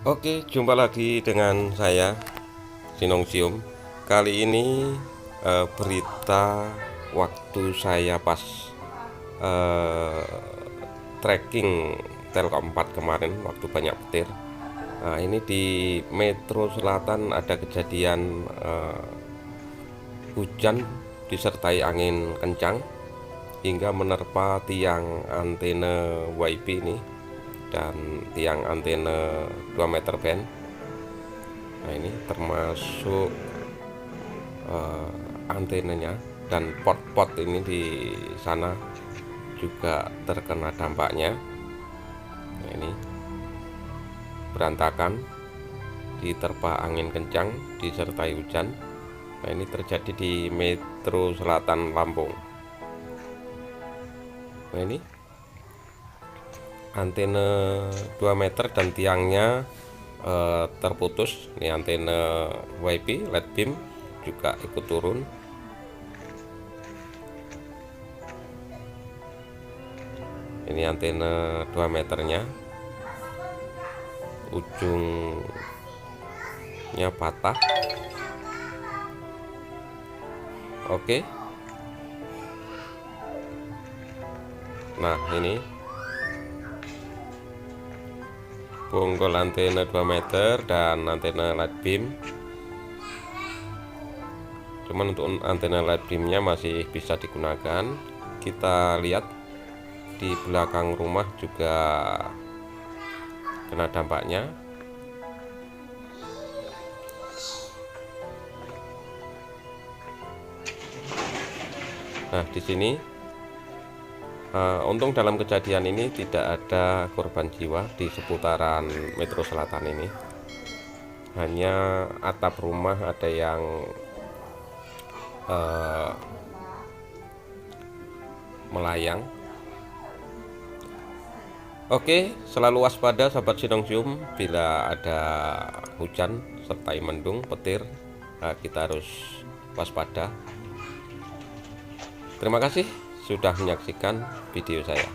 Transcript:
Oke, jumpa lagi dengan saya Sinongsium. Kali ini berita waktu saya pas eh, trekking Telkom 4 kemarin waktu banyak petir. Nah, ini di Metro Selatan ada kejadian hujan disertai angin kencang hingga menerpa tiang antena WiFi ini dan tiang antena 2 meter band. Nah, ini termasuk antenanya dan pot-pot ini di sana juga terkena dampaknya. Nah, ini berantakan diterpa angin kencang disertai hujan. Nah, ini terjadi di Metro Selatan Lampung. Nah, ini antena 2 meter dan tiangnya terputus. Ini antena WiFi LED beam juga ikut turun. Ini antena 2 meternya ujungnya patah. Oke. Nah, ini bonggol antena 2 meter dan antena LED beam. Cuman untuk antena LED beamnya masih bisa digunakan. Kita lihat di belakang rumah juga kena dampaknya. Nah, di sini untung dalam kejadian ini tidak ada korban jiwa di seputaran Metro Selatan ini. Hanya atap rumah ada yang melayang. Oke, selalu waspada sahabat Sinongsium bila ada hujan sertai mendung, petir. Kita harus waspada. Terima kasih sudah menyaksikan video saya.